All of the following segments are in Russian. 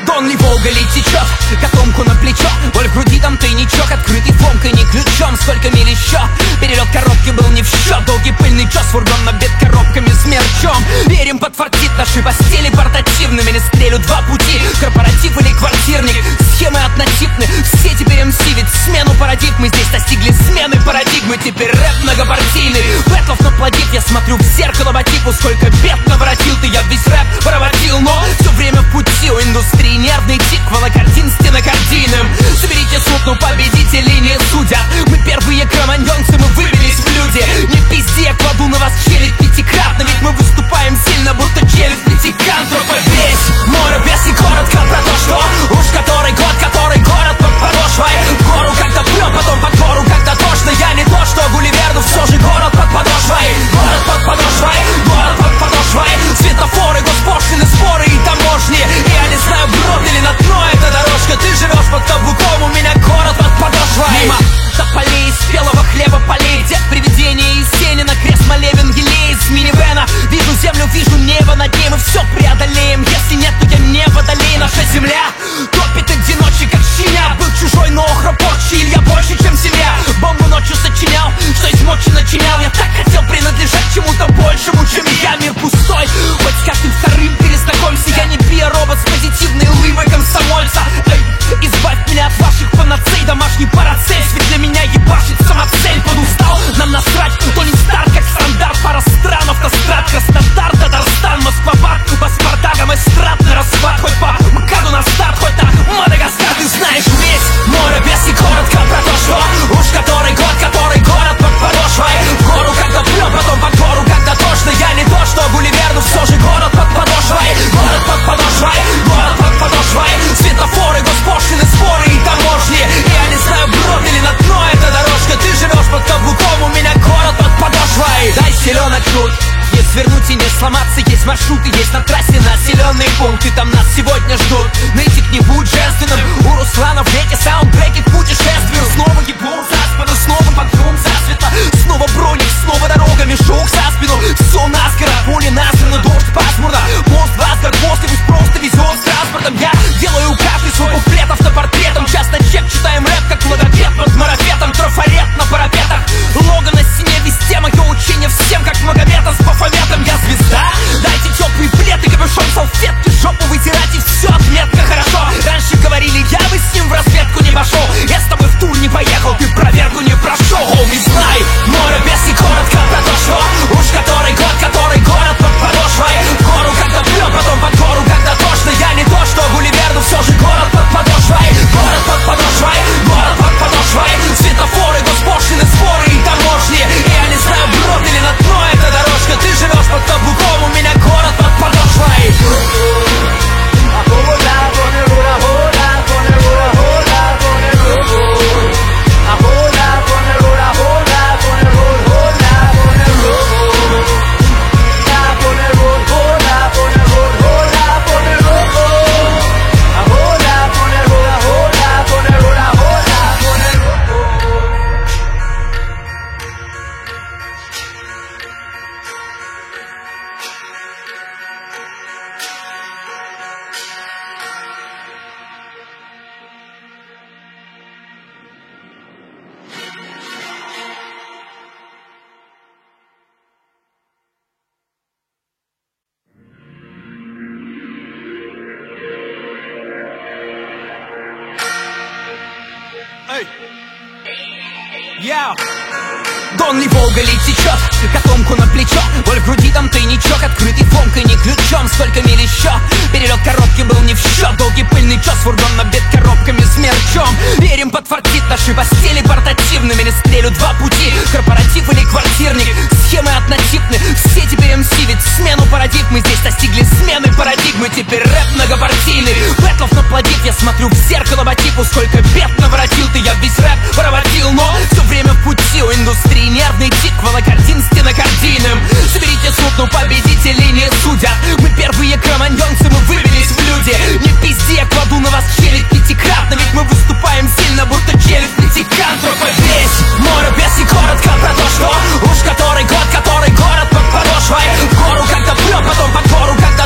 Дон ли Волга ли течет, котомку на плечо, боль в груди, там тайничок, открытый фомкой, не ключом. Сколько миль еще, перелет коробки был не в счет. Долгий пыльный час, фургон набит коробками с мерчом. Верим, подфартит наши постели портативными. Или стрелю два пути, корпоратив или квартирник. Схемы однотипны, все теперь МС. Ведь смену парадигмы здесь достигли смены парадигмы. Теперь рэп многопартийный, бэтлов наплодит. Я смотрю в зеркало по типу, сколько бед наворотил ты. Я весь рэп проводил, но все время в пути. У индустрии нервный тик, волокартин стенокардийным. Соберите суд, но победителей не судят. Мы первые кроманьонцы, мы выбились в люди. Не пизди, я кладу на вас челюсть пятикратно. Ведь мы выступаем сильно, будто челюсть пятикантропа. Весь мой рэп, если коротко про то, что уж который год под подошвой. В гору как-то прет, потом под гору как-то тошно. Я не то, что Гулливерду, все же город под подошвой. Город под подошвой, город под подошвой. Светофоры, госпошлины, споры и таможни. Я не знаю, брод или на дно эта дорожка. Ты живешь под каблуком, у меня город под подошвой. Мимо тополей из спелого хлеба полей. Дед привидение из тени, на крест молебен елей из минивэна. Вижу землю, вижу небо над ней. Мы все преодолеем, если нет, то я не водолей. Наша земля топит одиночек, как щеня. Был чужой, но охропорчий, Илья больше, чем семья. Бомбу ночью сочинял, что из мочи начинял. Я так хотел принадлежать чему-то большему, чем я. Мир пустой, хоть с каждым вторым перезнакомься. Я не биоробот с позитивной улыбкой комсомольца. Эй, избавь меня от ваших панацей, домашний парацель. Ведь для меня ебашит самоцель. Подустал, нам насрать, то не старт, как стандарт. Пара стран, автострад, Краснодар, Татарстан, Москва-Бак, Паспартагом эстрадный расхват. Хоть по МКАДу на старт, хоть на Мадагаскар. Ты знаешь весь мой рэп, если коротко про то, что уж который город под подошвой. В гору как-то прет, потом под гору как-то тошно. Я не то, что Гулливерду, все же город под подошвой. Город под подошвой, город под подошвой. Светофоры, госпошлины, споры и таможни. Я не знаю, брод или на дно эта дорожка. Ты живешь под каблуком, у меня город под подошвой. Дай селенок тут, не свернуть и не сломаться. Есть маршруты, есть на трассе населенные пункты. Там нас сегодня ждут, нытик не будь женственным. У Руслана в лете саундтреки к путешествию. Снова ебут за спину, снова подъем засветло. Снова броник, снова дорога, мешок за спину. Все наскоро, поле насрано, дождь пасмурно. Мост в Асгард, после пусть просто везет с транспортом. Я делаю каждый свой буклет автопортретом. Часто чек, читаем рэп, как логопед под марафетом. Трафарет на парапетах, лого на стене, везде мое учение всем, как Магомета с Бафометом. Я звезда, дайте теплый плед и капюшон, салфетки, жопу вытирать, и все, отметка хорошо. Раньше говорили, я бы с ним в разведку не пошел. Я с тобой в тур не поехал, ты проверку не прошел. Не знай, мой рэп, если коротко про то, что уж который город под подошвой. В гору как-то прет, потом под гору как-то тошно. Я не то, что Гулливерду, все же город под подошвой. Город под подошвой, город под подошвой. Светофоры, госпошлины, споры и таможни. Я не знаю, брод или на дно эта дорожка. Ты живешь под каблуком, у меня город под подошвой. Дон ли Волга ли течет, котомку на плечо, боль в груди, там тайничок, открытый фомкой, не ключом. Сколько миль еще, перелет коробки был не в счет. Долгий пыльный час, фургон набит коробками с мерчом. Верим, подфартит наши постели портативными. Или стрелю два пути, корпоратив или квартирник. Схемы однотипны, все теперь МС. Ведь смену парадигмы здесь достигли смены парадигмы. Теперь рэп многопартийный, бэтлов наплодит. Я смотрю в зеркало по типу, сколько бед наворотил ты. Я весь рэп проводил, но все время в пути. У индустрии нервный тик, волокартин стенокардийным. Соберите суд, но победителей не судят. Мы первые кроманьонцы, мы выбились в люди. Не пизди, я кладу на вас челюсть пятикратно. Ведь мы выступаем сильно, будто челюсть пятикантропа. Весь мой рэп, если коротко про то, что уж который город под подошвой. В гору как-то прет, потом под гору как-то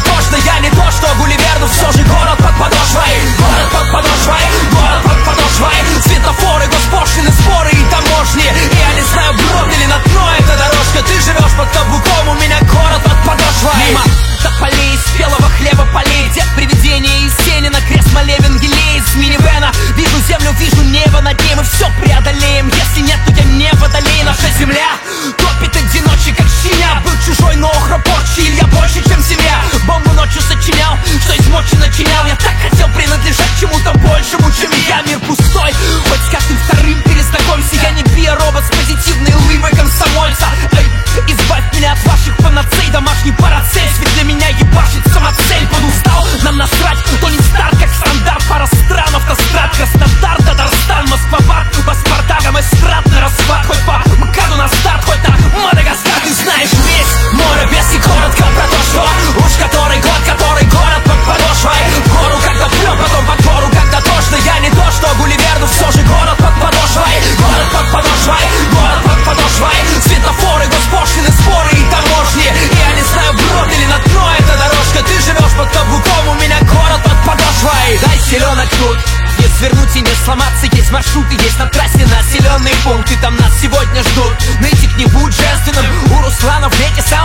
сочинял. Я так хотел принадлежать чему-то большему, чем я. Мир пустой, хоть с каждым вторым перезнакомься. Я не биоробот с позитивной улыбкой комсомольца. Эй, избавь меня от ваших панацей, домашний парацель. Ведь для меня ебашит самоцель. Подустал, нам насрать, то не старт, как стандарт. Пара стран, автострад, Краснодар, Татарстан, Москва-бар, паспорта, эстрад на расхват. Хоть по МКАДу на старт, хоть на Мадагаскар. Ты знаешь весь мой рабес и коротко про то, что уж который город под подошвой. В гору когда прём, потом под гору когда тошно. Я не то, что Гулливер, но все же город под подошвой. Город под подошвой, город под подошвой. Светофоры, госпошлины, споры и таможни. Я не знаю, брод или на дно эта дорожка. Ты живешь под каблуком, у меня город под подошвой. Дай селенок тут, не свернуть и не сломаться. Есть маршруты, есть на трассе населенные пункты. Там нас сегодня ждут. Нытик не будь женственным, у Руслана в лете сам